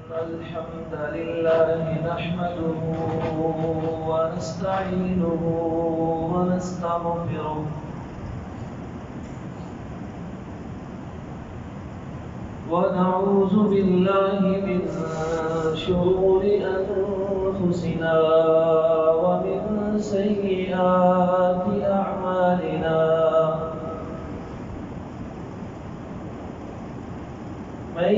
الحمد لله نحمده ونستعينه ونستغفره ونعوذ بالله من شرور أنفسنا ومن سيئات أعمالنا من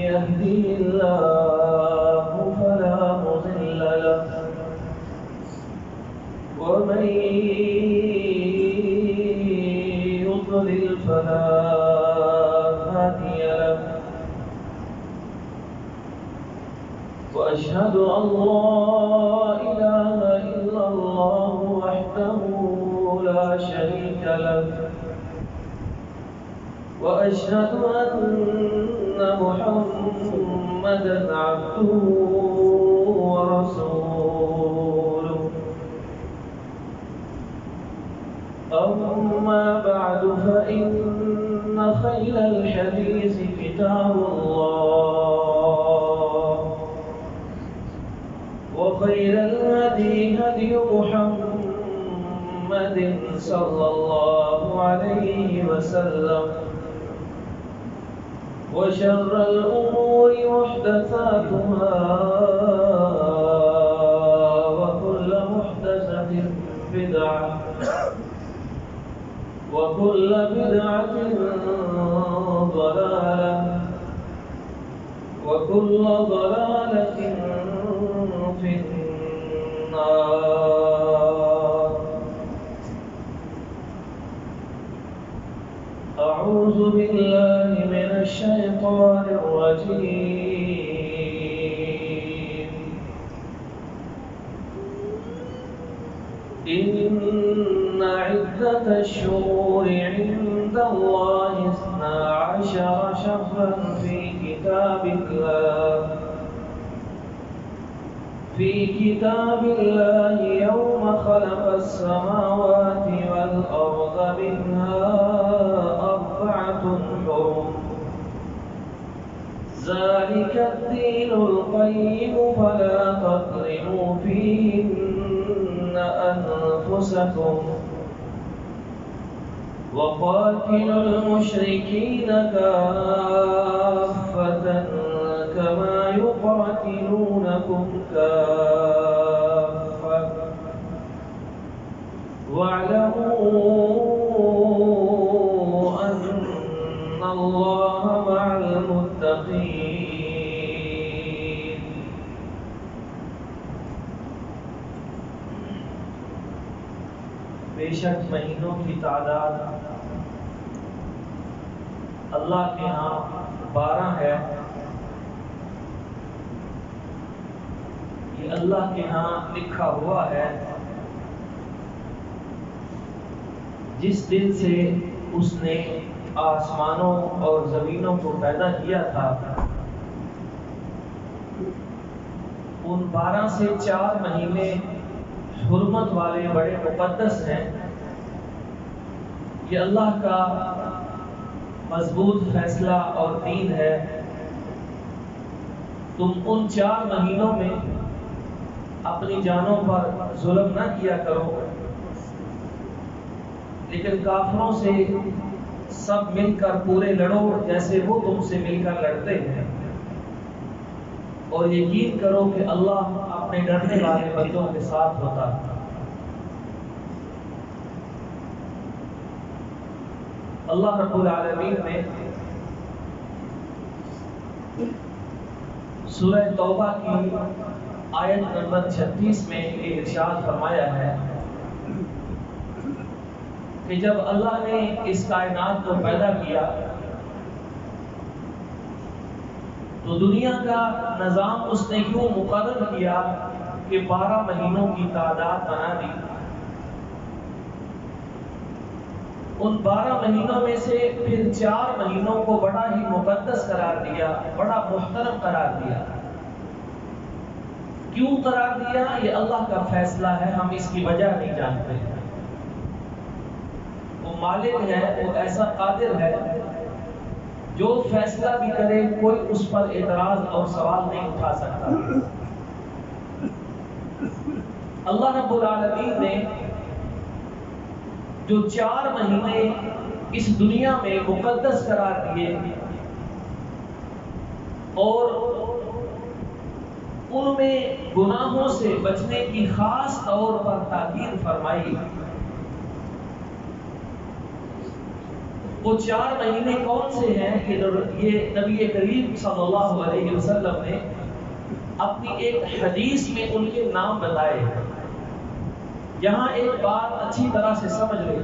يهده الله فلا مضل له ومن يضلل فلا هادي له وأشهد أن لا إله إلا الله وحده لا شريك له وأشهد أن محمدًا عبده ورسوله أما بعد فإن خير الحديث كتاب الله وخير الهدي هدي محمد صلى الله عليه وسلم وشر الأمور محدثاتها وكل محدثة بدعة وكل بدعة ضلالة وكل ضلالة في النار. أعوذ بالله من الشيطان الرجيم. إن عدة الشهور عند الله 12 شهرا في كتاب الله يوم خلق السماوات والأرض منها 4 حرم ذلك الدين القيم فلا تظلموا فيهن أنفسكم وقاتلوا المشركين كافة كما يقاتلونكم كافة واعلموا أن الله مع المتقين. بے شک مہینوں کی تعداد اللہ کے ہاں 12 ہے. یہ اللہ کے ہاں لکھا ہوا ہے جس دن سے اس نے آسمانوں اور زمینوں کو پیدا کیا تھا. ان 12 سے 4 مہینے حرمت والے بڑے مقدس ہیں. یہ اللہ کا مضبوط فیصلہ اور دین ہے. تم ان 4 مہینوں میں اپنی جانوں پر ظلم نہ کیا کرو، لیکن کافروں سے سب مل کر پورے لڑو جیسے وہ تم سے مل کر لڑتے ہیں، اور یقین کرو کہ اللہ اپنے ڈرنے والے بندوں کے ساتھ ہوتا ہے. اللہ رب العالمین نے سورہ توبہ کی آیت نمبر 36 میں یہ ارشاد فرمایا ہے کہ جب اللہ نے اس کائنات کو پیدا کیا تو دنیا کا نظام اس نے یوں مقرر کیا کہ 12 مہینوں کی تعداد بنا دی. ان 12 مہینوں میں سے پھر 4 مہینوں کو بڑا ہی مقدس قرار دیا، بڑا محترم قرار دیا. کیوں قرار دیا؟ یہ اللہ کا فیصلہ ہے، ہم اس کی وجہ نہیں جانتے. وہ مالک ہے، وہ ایسا قادر ہے جو فیصلہ بھی کرے کوئی اس پر اعتراض اور سوال نہیں اٹھا سکتا۔ اللہ رب العالمین نے جو 4 مہینے اس دنیا میں مقدس قرار دیے اور ان میں گناہوں سے بچنے کی خاص طور پر تاکید فرمائی، وہ 4 مہینے کون سے ہیں کہ یہ نبی کریم صلی اللہ علیہ وسلم نے اپنی ایک حدیث میں ان کے نام بتائے۔ یہاں ایک بات اچھی طرح سے سمجھ لیں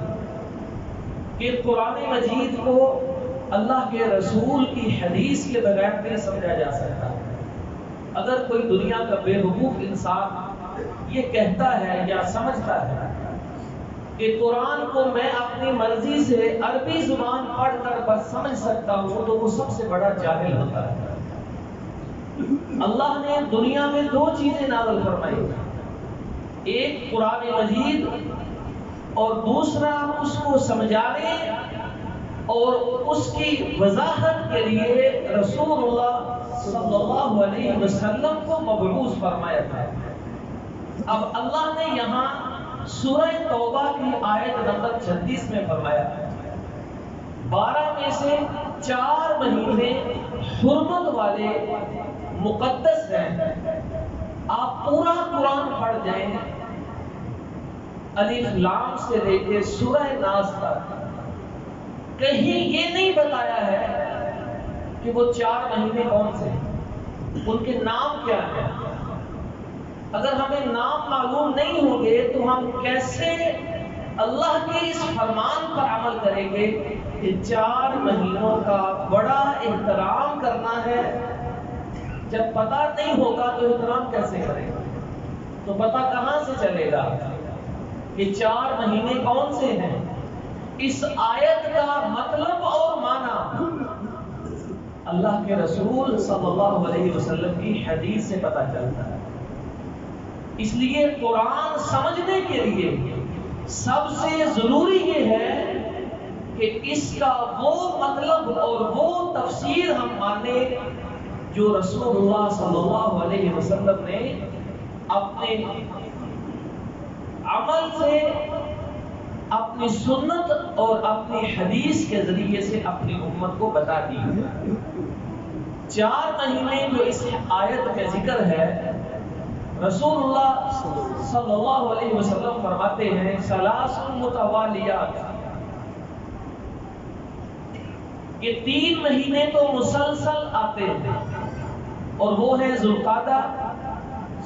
کہ قرآن مجید کو اللہ کے رسول کی حدیث کے بغیر نہیں سمجھا جا سکتا۔ اگر کوئی دنیا کا بے وقوف انسان یہ کہتا ہے یا سمجھتا ہے کہ قرآن کو میں اپنی مرضی سے عربی زبان پڑھ کر بس سمجھ سکتا ہوں، تو وہ سب سے بڑا جاہل ہوتا ہے۔ اللہ نے دنیا میں 2 چیزیں نازل فرمائی، ایک قرآن مجید اور دوسرا اس کو سمجھانے اور اس کی وضاحت کے لیے رسول اللہ صلی اللہ علیہ وسلم کو مبعوث فرمایا تھا۔ اب اللہ نے یہاں سورہ توبہ کی آیت نمبر 36 میں فرمایا 12 میں سے 4 مہینے حرمت والے مقدس ہیں، آپ پورا قرآن پڑھ جائیں الف لام سے لے کے سورہ ناس تک، کہیں یہ نہیں بتایا ہے کہ وہ 4 مہینے کون سے ہیں، ان کے نام کیا ہیں۔ اگر ہمیں نام معلوم نہیں ہوں گے تو ہم کیسے اللہ کے اس فرمان پر عمل کریں گے کہ 4 مہینوں کا بڑا احترام کرنا ہے؟ جب پتہ نہیں ہوگا تو احترام کیسے کریں گے؟ تو پتہ کہاں سے چلے گا کہ 4 مہینے کون سے ہیں؟ اس آیت کا مطلب اور معنی اللہ کے رسول صلی اللہ علیہ وسلم کی حدیث سے پتہ چلتا ہے۔ اس لیے قرآن سمجھنے کے لیے سب سے ضروری یہ ہے کہ اس کا وہ مطلب اور وہ تفسیر ہم مانیں جو رسول اللہ صلی اللہ علیہ وسلم نے اپنے عمل سے، اپنی سنت اور اپنی حدیث کے ذریعے سے اپنی امت کو بتا دی۔ 4 مہینے جو اس آیت کا ذکر ہے، رسول اللہ صلی اللہ علیہ وسلم فرماتے ہیں 3 متوالیات، یہ 3 مہینے تو مسلسل آتے ہیں اور وہ ہیں ذوالقعدہ،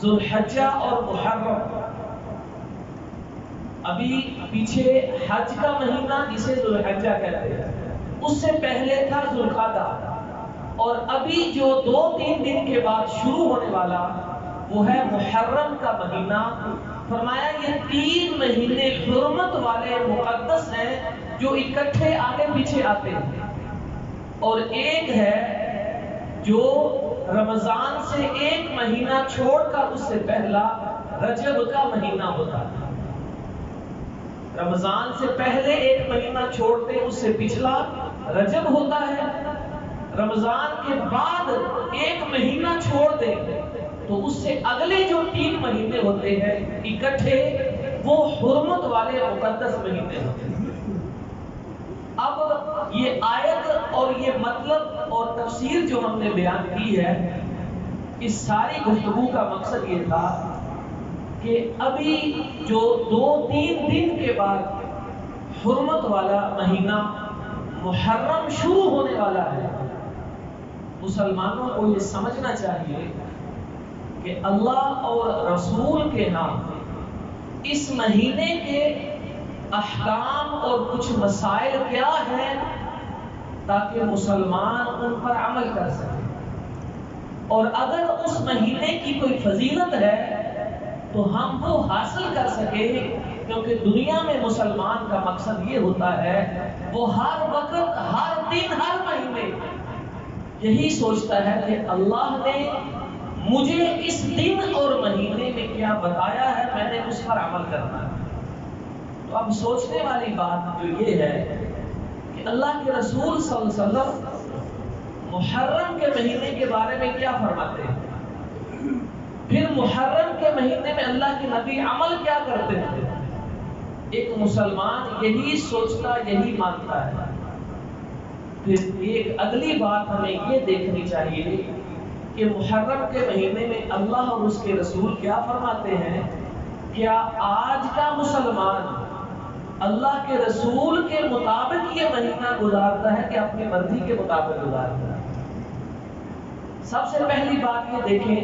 ذوالحجہ اور محرم۔ ابھی پیچھے حج کا مہینہ جسے ذوالحجہ کہتے ہیں، اس سے پہلے تھا ذوالقعدہ، اور ابھی جو 2-3 دن کے بعد شروع ہونے والا وہ ہے محرم کا مہینہ۔ فرمایا یہ 3 مہینے حرمت والے مقدس ہیں جو اکٹھے آگے پیچھے آتے ہیں، اور ایک ہے جو رمضان سے 1 مہینہ چھوڑ کر اس سے پہلا رجب کا مہینہ ہوتا ہے۔ رمضان سے پہلے 1 مہینہ چھوڑتے اس سے پچھلا رجب ہوتا ہے، رمضان کے بعد 1 مہینہ چھوڑ دیں تو اس سے اگلے جو 3 مہینے ہوتے ہیں اکٹھے، وہ حرمت والے مقدس مہینے ہوتے ہیں۔ اب یہ آیت اور یہ مطلب اور تفسیر جو ہم نے بیان کی ہے، اس ساری گفتگو کا مقصد یہ تھا کہ ابھی جو 2-3 دن کے بعد حرمت والا مہینہ محرم شروع ہونے والا ہے، مسلمانوں کو یہ سمجھنا چاہیے کہ اللہ اور رسول کے نام اس مہینے کے احکام اور کچھ مسائل کیا ہیں تاکہ مسلمان ان پر عمل کر سکے، اور اگر اس مہینے کی کوئی فضیلت ہے تو ہم وہ حاصل کر سکے، کیونکہ دنیا میں مسلمان کا مقصد یہ ہوتا ہے وہ ہر وقت، ہر دن، ہر مہینے یہی سوچتا ہے کہ اللہ نے مجھے اس دن اور مہینے میں کیا بتایا ہے، میں نے اس پر عمل کرنا ہے۔ تو اب سوچنے والی بات جو یہ ہے کہ اللہ کے رسول صلی اللہ علیہ وسلم محرم کے مہینے کے بارے میں کیا فرماتے ہیں؟ پھر محرم کے مہینے میں اللہ کے نبی عمل کیا کرتے تھے؟ ایک مسلمان یہی سوچتا، یہی مانتا ہے۔ پھر ایک اگلی بات ہمیں یہ دیکھنی چاہیے کہ محرم کے مہینے میں اللہ اور اس کے رسول کیا فرماتے ہیں؟ کیا آج کا مسلمان اللہ کے رسول کے مطابق یہ مہینہ گزارتا ہے کہ اپنی مرضی کے مطابق گزارتا ہے؟ سب سے پہلی بات یہ دیکھیں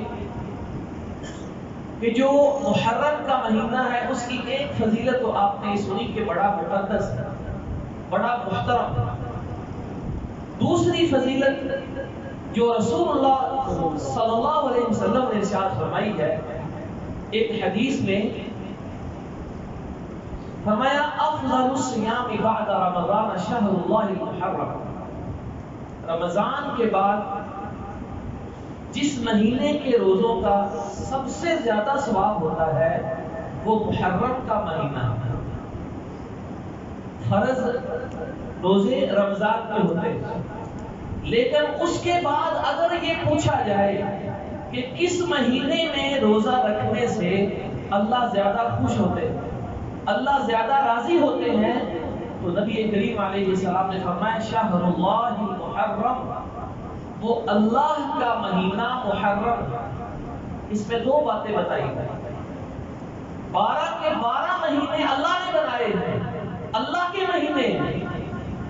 کہ جو محرم کا مہینہ ہے اس کی ایک فضیلت تو آپ نے سنی کہ بڑا مقدس ہے، بڑا محترم ہے۔ دوسری فضیلت جو رسول اللہ صلی اللہ علیہ وسلم نے ارشاد فرمائی ہے، ایک حدیث میں فرمایا افضل الصیام بعد رمضان شہر اللہ المحرم، رمضان کے بعد جس مہینے کے روزوں کا سب سے زیادہ ثواب ہوتا ہے وہ محرم کا مہینہ ہے۔ فرض روزے رمضان کے ہوتے ہیں، لیکن اس کے بعد اگر یہ پوچھا جائے کہ کس مہینے میں روزہ رکھنے سے اللہ زیادہ خوش ہوتے ہیں، اللہ زیادہ راضی ہوتے ہیں، تو نبی کریم علیہ السلام نے فرمایا شہر اللہ المحرم، وہ اللہ کا مہینہ محرم۔ اس میں دو باتیں بتائی گئی، 12 کے 12 مہینے اللہ نے بنائے ہیں، اللہ کے مہینے ہیں،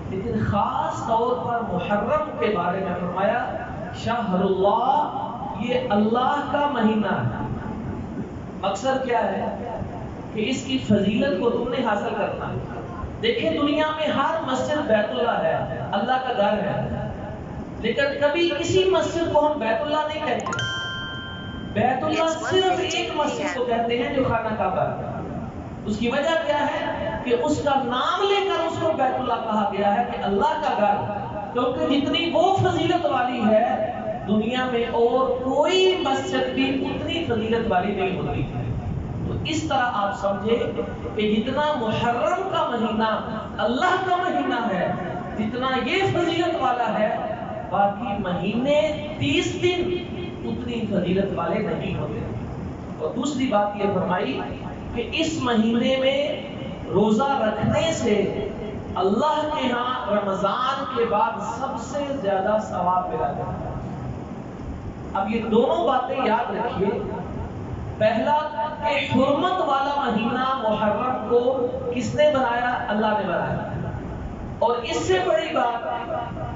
لیکن خاص طور پر محرم کے بارے میں فرمایا شہر اللہ، یہ اللہ کا مہینہ ہے۔ مقصد کیا ہے کہ اس کی فضیلت کو تم نے حاصل کرنا ہے۔ دیکھیں دنیا میں ہر مسجد بیت اللہ ہے، اللہ کا گھر ہے، لیکن کبھی کسی مسجد کو ہم بیت اللہ نہیں کہتے۔ بیت اللہ صرف ایک مسجد کو کہتے ہیں جو خانہ کعبہ ہے۔ اس کی وجہ کیا ہے کہ اس کا نام لے کر اس کو بیت اللہ کہا گیا ہے کہ اللہ کا گھر، کیونکہ جتنی وہ فضیلت والی ہے دنیا میں اور کوئی مسجد بھی اتنی فضیلت والی نہیں ہوتی۔ تو اس طرح آپ سمجھیں کہ جتنا محرم کا مہینہ اللہ کا مہینہ ہے، جتنا یہ فضیلت والا ہے، باقی مہینے 30 دن اتنی فضیلت والے نہیں ہوتے۔ اور دوسری بات یہ فرمائی کہ اس مہینے میں روزہ رکھنے سے اللہ کے ہاں رمضان کے بعد سب سے زیادہ ثواب ملا جاتا ہے۔ اب یہ دونوں باتیں یاد رکھیے، پہلا کہ حرمت والا مہینہ محرم کو کس نے بنایا؟ اللہ نے بنایا، اور اس سے بڑی بات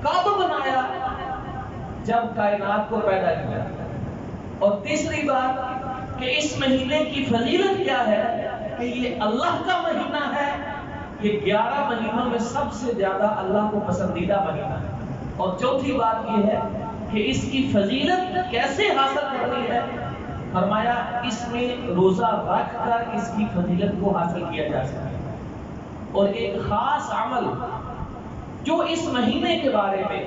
کب بنایا؟ جب کائنات کو پیدا کیا۔ اور تیسری بات کہ اس مہینے کی فضیلت کیا ہے کہ یہ اللہ کا مہینہ ہے، یہ 11 مہینوں میں سب سے زیادہ اللہ کو پسندیدہ مہینہ ہے۔ اور چوتھی بات یہ ہے کہ اس کی فضیلت کیسے حاصل کرنی ہے؟ فرمایا اس میں روزہ رکھ کر اس کی فضیلت کو حاصل کیا جا سکتا ہے۔ اور ایک خاص عمل جو اس مہینے کے بارے میں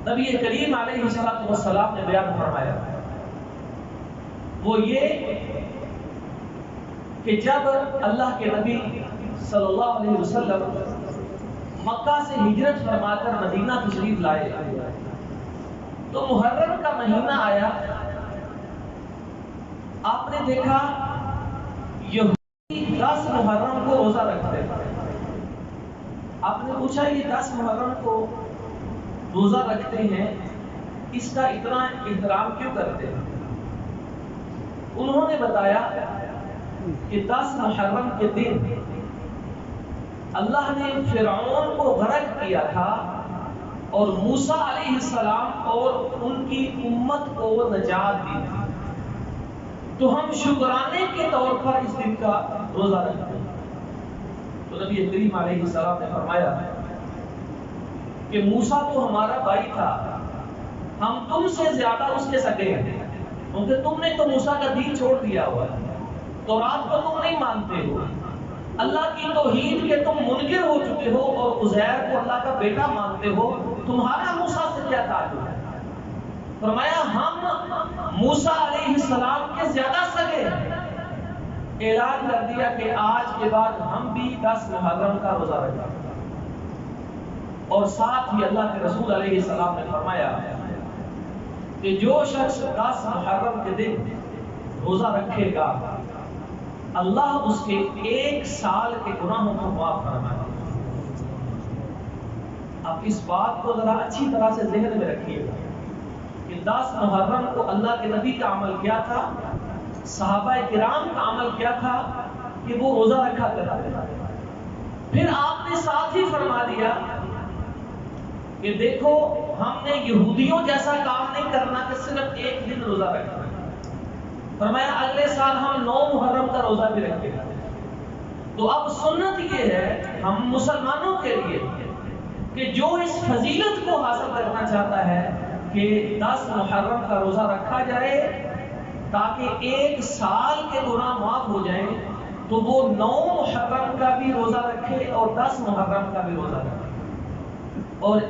نبی کریم علیہ السلام نے بیان فرمایا وہ یہ کہ جب اللہ کے نبی صلی اللہ علیہ وسلم مکہ سے ہجرت فرما کر مدینہ تشریف لائے تو محرم کا مہینہ آیا، آپ نے دیکھا یہودی 10 محرم کو روزہ رکھتے تھے۔ آپ نے پوچھا یہ 10 محرم کو روزہ رکھتے ہیں، اس کا اتنا احترام کیوں کرتے ہیں؟ انہوں نے بتایا کہ 10 محرم کے دن اللہ نے فرعون کو غرق کیا تھا اور موسیٰ علیہ السلام اور ان کی امت کو نجات دی تھی، تو ہم شکرانے کے طور پر اس دن کا روزہ رکھتے ہیں۔ تو نبی کریم علیہ السلام نے فرمایا کہ موسیٰ تو ہمارا بھائی تھا، ہم تم سے زیادہ اس کے سگے ہیں، کیونکہ تم نے تو موسیٰ کا دین چھوڑ دیا ہوا ہے، تورات کو تم نہیں مانتے ہو، اللہ کی توحید کے تم منکر ہو چکے ہو اور عزیر کو اللہ کا بیٹا مانتے ہو، تمہارا موسیٰ سے کیا تعلق ہے؟ فرمایا ہم موسیٰ علیہ السلام کے زیادہ سگے ہیں۔ اعلان کر دیا کہ آج کے بعد ہم بھی 10 محرم کا روزہ رکھیں۔ اور ساتھ ہی اللہ کے رسول علیہ السلام نے فرمایا کہ جو شخص 10 محرم کے دن روزہ رکھے گا اللہ اس کے 1 سال کے گناہوں کو معاف فرمائے گا۔ اب اس بات کو ذرا اچھی طرح سے ذہن میں رکھیے گا کہ 10 محرم کو اللہ کے نبی کا عمل کیا تھا، صحابہ کرام کا عمل کیا تھا کہ وہ روزہ رکھا کرتے تھے۔ پھر آپ نے ساتھ ہی فرما دیا کہ دیکھو ہم نے یہودیوں جیسا کام نہیں کرنا کہ صرف 1 دن روزہ رکھنا، فرمایا اگلے سال ہم 9 محرم کا روزہ بھی رکھیں گے۔ تو اب سنت یہ ہے ہم مسلمانوں کے لیے کہ جو اس فضیلت کو حاصل کرنا چاہتا ہے کہ 10 محرم کا روزہ رکھا جائے تاکہ 1 سال کے گناہ معاف ہو جائیں، تو وہ 9 محرم کا بھی روزہ رکھے اور 10 محرم کا بھی روزہ رکھے۔ اور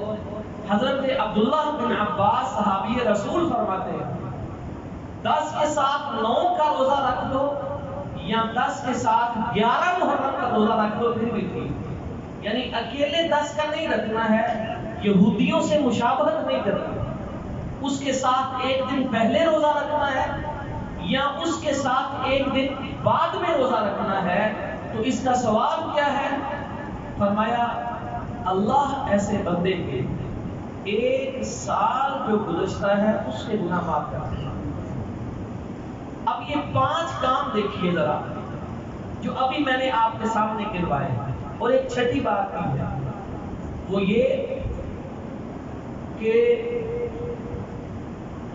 حضرت عبداللہ بن عباس صحابی رسول فرماتے ہیں 10 کے ساتھ 9 کا روزہ رکھ لو یا 10 کے ساتھ 11 محرم کا روزہ رکھ لو پھر بھی ٹھیک، یعنی اکیلے 10 کا نہیں رکھنا ہے، یہودیوں سے مشابہت نہیں کرنی، اس کے ساتھ 1 دن پہلے روزہ رکھنا ہے یا اس کے ساتھ 1 دن بعد میں روزہ رکھنا ہے۔ تو اس کا ثواب کیا ہے؟ فرمایا اللہ ایسے بندے کے 1 سال جو گزشتہ ہے اس کے گناہ معاف کرتا ہے۔ اب یہ 5 کام دیکھیے ذرا جو ابھی میں نے آپ کے سامنے گنوائے، اور ایک چھٹی بات کی ہے وہ یہ کہ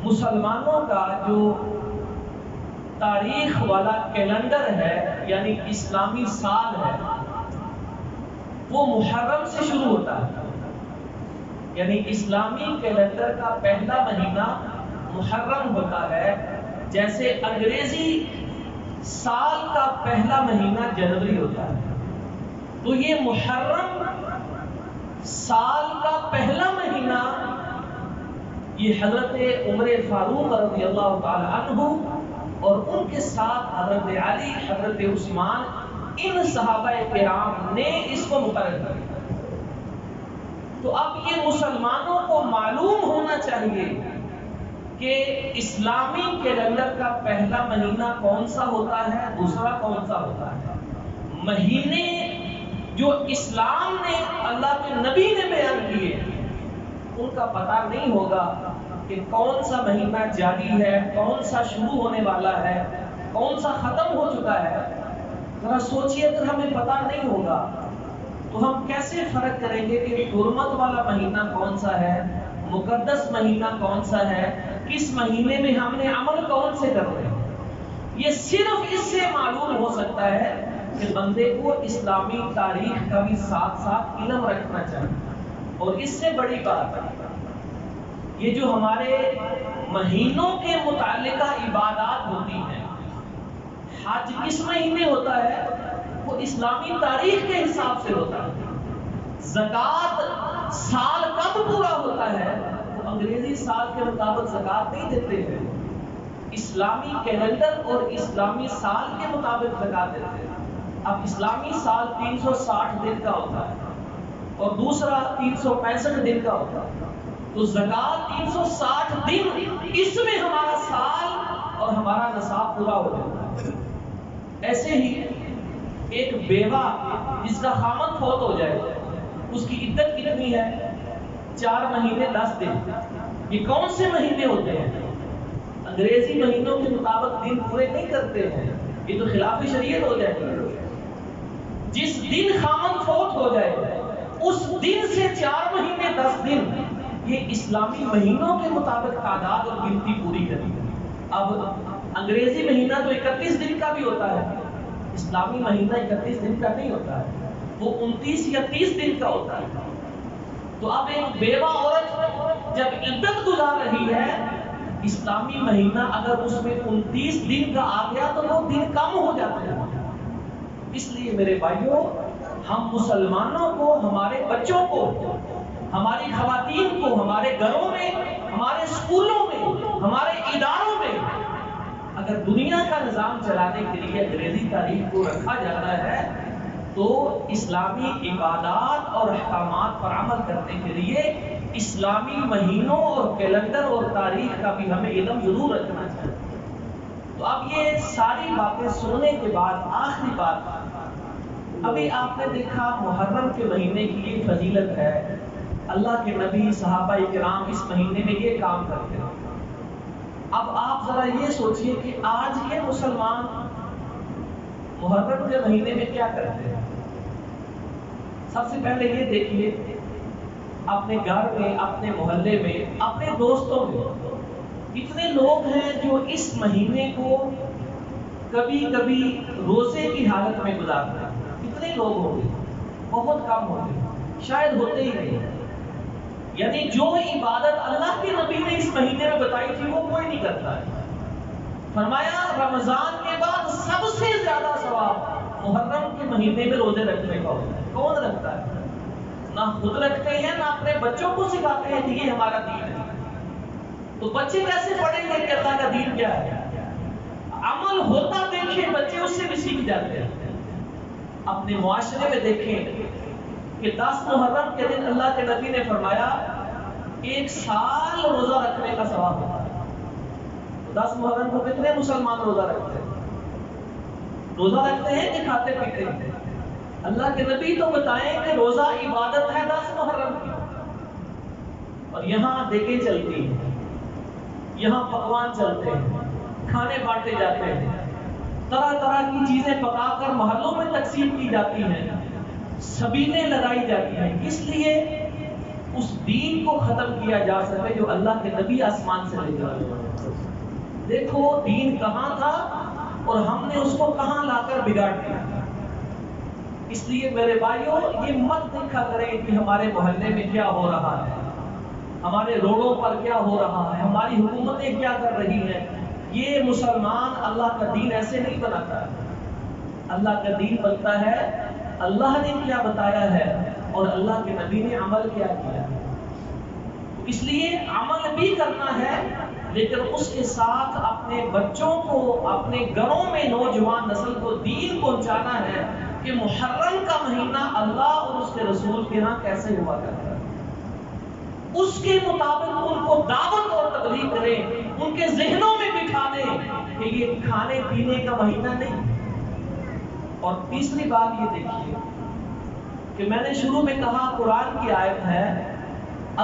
مسلمانوں کا جو تاریخ والا کیلنڈر ہے یعنی اسلامی سال ہے وہ محرم سے شروع ہوتا ہے، یعنی اسلامی کیلنڈر کا پہلا مہینہ محرم ہوتا ہے، جیسے انگریزی سال کا پہلا مہینہ جنوری ہوتا ہے۔ تو یہ محرم سال کا پہلا مہینہ یہ حضرت عمر فاروق رضی اللہ تعالی عنہ اور ان کے ساتھ حضرت علی، حضرت عثمان، ان صحابہ کرام نے اس کو مقرر کیا۔ تو اب یہ مسلمانوں کو معلوم ہونا چاہیے کہ اسلامی کیلنڈر کا پہلا مہینہ کون سا ہوتا ہے، دوسرا کون سا ہوتا ہے۔ مہینے جو اسلام نے اللہ کے نبی نے بیان کیے ان کا پتہ نہیں ہوگا کہ کون سا مہینہ جاری ہے، کون سا شروع ہونے والا ہے، کون سا ختم ہو چکا ہے۔ ذرا سوچیے اگر ہمیں پتہ نہیں ہوگا تو ہم کیسے فرق کریں گے کہ حرمت والا مہینہ کون سا ہے، مقدس مہینہ کون سا ہے، کس مہینے میں ہم نے عمل کون سے کرنے ہیں۔ یہ صرف اس سے معلوم ہو سکتا ہے کہ بندے کو اسلامی تاریخ کا بھی ساتھ ساتھ علم رکھنا چاہیے۔ اور اس سے بڑی بات یہ جو ہمارے مہینوں کے متعلقہ عبادات ہوتی ہیں، حج کس مہینے ہوتا ہے وہ اسلامی تاریخ کے حساب سے ہوتا ہے، زکوٰۃ سال کب پورا ہوتا ہے وہ انگریزی سال کے مطابق زکوٰۃ نہیں دیتے ہیں، اسلامی کیلنڈر اور اسلامی سال کے مطابق زکوٰۃ دیتے ہیں۔ اب اسلامی سال 360 دن کا ہوتا ہے اور دوسرا 365 دن کا ہوتا ہے، تو زکوٰۃ 360 دن اس میں ہمارا سال اور ہمارا نصاب پورا ہو جاتا ہے۔ ایسے ہی ایک بیوہ جس کا خامند فوت ہو جائے اس کی عدت کتنی ہے؟ 4 مہینے 10 دن۔ یہ کون سے مہینے ہوتے ہیں؟ انگریزی مہینوں کے مطابق دن پورے نہیں کرتے ہیں، یہ تو خلاف شریعت ہو جائے گی۔ جس دن خامند فوت ہو جائے اس دن سے 4 مہینے 10 دن یہ اسلامی مہینوں کے مطابق تعداد اور گنتی پوری کریں۔ اب انگریزی مہینہ تو 31 دن کا بھی ہوتا ہے، اسلامی مہینہ 31 دن کا نہیں ہوتا ہے، وہ 29 یا 30 دن کا ہوتا ہے۔ تو اب ایک بیوہ عورت جب عدت گزار رہی ہے، اسلامی مہینہ اگر اس میں 29 دن کا آ گیا تو وہ دن کم ہو جاتے ہیں۔ اس لیے میرے بھائیوں ہم مسلمانوں کو، ہمارے بچوں کو، ہماری خواتین کو، ہمارے گھروں میں، ہمارے اسکولوں میں، ہمارے اداروں میں اگر دنیا کا نظام چلانے کے لیے انگریزی تاریخ کو رکھا جاتا ہے تو اسلامی عبادات اور احکامات پر عمل کرنے کے لیے اسلامی مہینوں اور کیلنڈر اور تاریخ کا بھی ہمیں علم ضرور رکھنا چاہیے۔ تو اب یہ ساری باتیں سننے کے بعد آخری بات، ابھی آپ نے دیکھا محرم کے مہینے کی یہ فضیلت ہے، اللہ کے نبی صحابہ کرام اس مہینے میں یہ کام کرتے ہیں۔ اب آپ ذرا یہ سوچئے کہ آج کے مسلمان محرم کے مہینے میں کیا کرتے ہیں۔ سب سے پہلے یہ دیکھیے اپنے گھر میں، اپنے محلے میں، اپنے دوستوں میں کتنے لوگ ہیں جو اس مہینے کو کبھی کبھی روزے کی حالت میں گزارتے ہیں۔ کتنے لوگ ہوں گے؟ بہت کم ہوں گے، شاید ہوتے ہی نہیں۔ یعنی جو عبادت اللہ کے نبی نے اس مہینے میں بتائی تھی وہ کوئی نہیں کرتا ہے۔ فرمایا رمضان کے بعد سب سے زیادہ ثواب محرم کے مہینے میں روزے رکھنے کا ہوتا ہے۔ کون رکھتا ہے؟ نہ خود رکھتے ہیں، نہ اپنے بچوں کو سکھاتے ہیں کہ یہ ہمارا دین ہے۔ تو بچے کیسے پڑھیں گے کہ اللہ کا دین کیا ہے؟ عمل ہوتا دیکھیں بچے، اس سے بھی سیکھ جاتے ہیں۔ اپنے معاشرے میں دیکھیں کہ 10 محرم کے دن اللہ کے نبی نے فرمایا 1 سال روزہ رکھنے کا ثواب ہوتا ہے۔ 10 محرم کو کتنے مسلمان روزہ رکھتے ہیں؟ روزہ رکھتے ہیں کہ کھاتے پیتے ہیں؟ اللہ کے نبی تو بتائیں کہ روزہ عبادت ہے 10 محرم کی، اور یہاں دیگیں چلتی ہیں، یہاں پکوان چلتے ہیں، کھانے بانٹے جاتے ہیں، طرح طرح کی چیزیں پکا کر محلوں میں تقسیم کی جاتی ہیں، سبیلیں لگائی جاتی ہیں، اس لیے اس دین کو ختم کیا جا سکے جو اللہ کے نبی آسمان سے لے کر۔ دیکھو دین کہاں تھا اور ہم نے اس کو کہاں لا کر بگاڑ دیا۔ اس لیے میرے بھائیوں یہ مت دیکھا کریں کہ ہمارے محلے میں کیا ہو رہا ہے، ہمارے روڈوں پر کیا ہو رہا ہے، ہماری حکومتیں کیا کر رہی ہیں۔ یہ مسلمان اللہ کا دین ایسے نہیں بناتا ہے۔ اللہ کا دین بنتا ہے اللہ نے کیا بتایا ہے اور اللہ کے نبی نے عمل کیا کیا۔ اس لیے عمل بھی کرنا ہے، لیکن اس کے ساتھ اپنے بچوں کو، اپنے گھروں میں نوجوان نسل کو دین پہنچانا ہے کہ محرم کا مہینہ اللہ اور اس کے رسول کے ہاں کیسے ہوا کرتا ہے۔ اس کے مطابق ان کو دعوت اور تبلیغ کریں، ان کے ذہنوں میں بٹھا دیں کہ یہ کھانے پینے کا مہینہ نہیں۔ اور تیسری بات یہ دیکھیے کہ میں نے شروع میں کہا قرآن کی آیت ہے،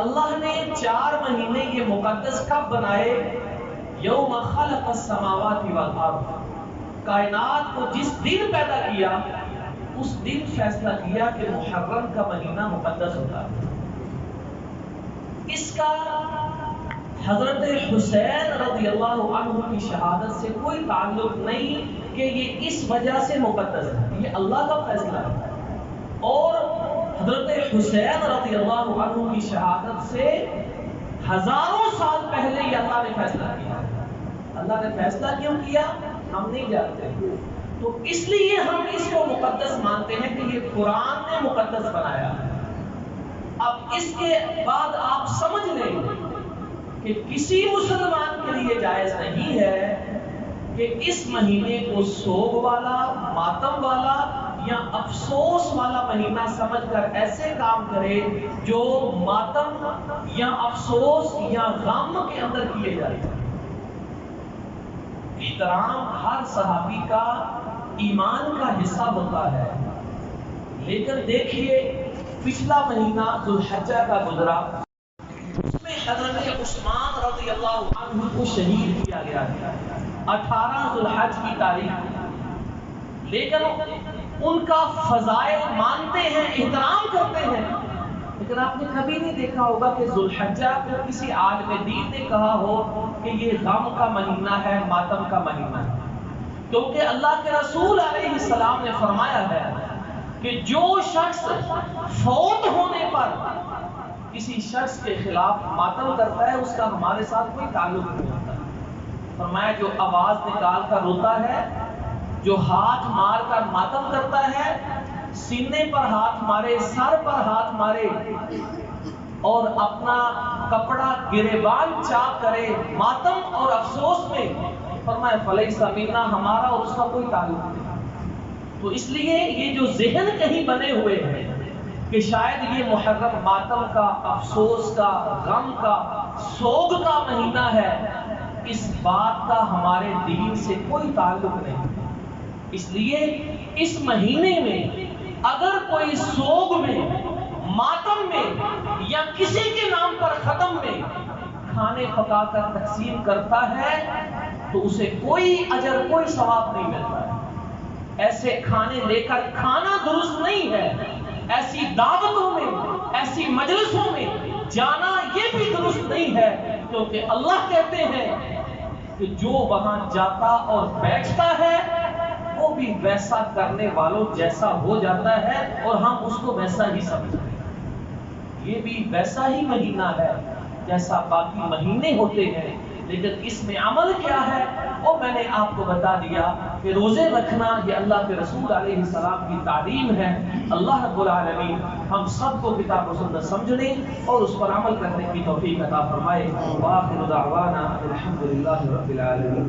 اللہ نے 4 مہینے یہ مقدس کب بنائے؟ یوم خلق السماوات والارض، کائنات کو جس دن پیدا کیا اس دن فیصلہ کیا کہ محرم کا مہینہ مقدس ہوتا ہے۔ اس کا حضرت حسین رضی اللہ عنہ کی شہادت سے کوئی تعلق نہیں کہ یہ اس وجہ سے مقدس ہے، یہ اللہ کا فیصلہ ہے۔ اور حضرت حسین رضی اللہ عنہ کی شہادت سے ہزاروں سال پہلے یہ اللہ نے فیصلہ کیا۔ اللہ نے فیصلہ کیوں کیا ہم نہیں جانتے، تو اس لیے ہم اس کو مقدس مانتے ہیں کہ یہ قرآن نے مقدس بنایا۔ اب اس کے بعد آپ سمجھ لیں کہ کسی مسلمان کے لیے جائز نہیں ہے کہ اس مہینے کو سوگ والا، ماتم والا یا افسوس والا مہینہ سمجھ کر ایسے کام کرے جو ماتم یا افسوس یا غم کے اندر کیے جاتے ہیں۔ احترام ہر صحابی کا ایمان کا حصہ ہوتا ہے، لیکن دیکھیے پچھلا مہینہ ذوالحجہ کا گزرا، اس میں حضرت عثمان رضی اللہ عنہ کو شہید کیا گیا ہے 18 ذوالحج کی تاریخ، لیکن ان کا فضائل مانتے ہیں، احترام کرتے ہیں، لیکن آپ نے کبھی نہیں دیکھا ہوگا کہ ذوالحجہ کو کسی عالم دین نے کہا ہو کہ یہ غم کا مہینہ ہے، ماتم کا مہینہ ہے، کیونکہ اللہ کے رسول علیہ السلام نے فرمایا ہے کہ جو شخص فوت ہونے پر کسی شخص کے خلاف ماتم کرتا ہے اس کا ہمارے ساتھ کوئی تعلق نہیں ہوتا۔ فرمایا جو آواز نکال کر روتا ہے، جو ہاتھ مار کر ماتم کرتا ہے، سینے پر ہاتھ مارے، سر پر ہاتھ مارے اور اپنا کپڑا گریبان چاک کرے ماتم اور افسوس میں، فرمایا فلیس منا، ہمارا اور اس کا کوئی تعلق نہیں۔ تو اس لیے یہ جو ذہن کہیں بنے ہوئے ہیں کہ شاید یہ محرم ماتم کا، افسوس کا، غم کا، سوگ کا مہینہ ہے، اس بات کا ہمارے دین سے کوئی تعلق نہیں۔ اس لیے اس مہینے میں اگر کوئی سوگ میں، ماتم میں یا کسی کے نام پر ختم میں کھانے پکا کر تقسیم کرتا ہے تو اسے کوئی اجر، کوئی ثواب نہیں ملتا ہے۔ ایسے کھانے لے کر کھانا درست نہیں ہے، ایسی دعوتوں میں، ایسی مجلسوں میں جانا یہ بھی درست نہیں ہے، کیونکہ اللہ کہتے ہیں کہ جو وہاں جاتا اور بیٹھتا ہے وہ بھی ویسا کرنے والوں جیسا ہو جاتا ہے، اور ہم اس کو ویسا ہی سمجھتے ہیں۔ یہ بھی ویسا ہی مہینہ ہے جیسا باقی مہینے ہوتے ہیں، لیکن اس میں عمل کیا ہے وہ میں نے آپ کو بتا دیا کہ روزے رکھنا یہ اللہ کے رسول علیہ السلام کی تعلیم ہے۔ اللہ رب العالمین ہم سب کو کتاب و سنت سمجھنے اور اس پر عمل کرنے کی توفیق عطا فرمائے۔ وآخر دعوانا الحمدللہ رب العالمین۔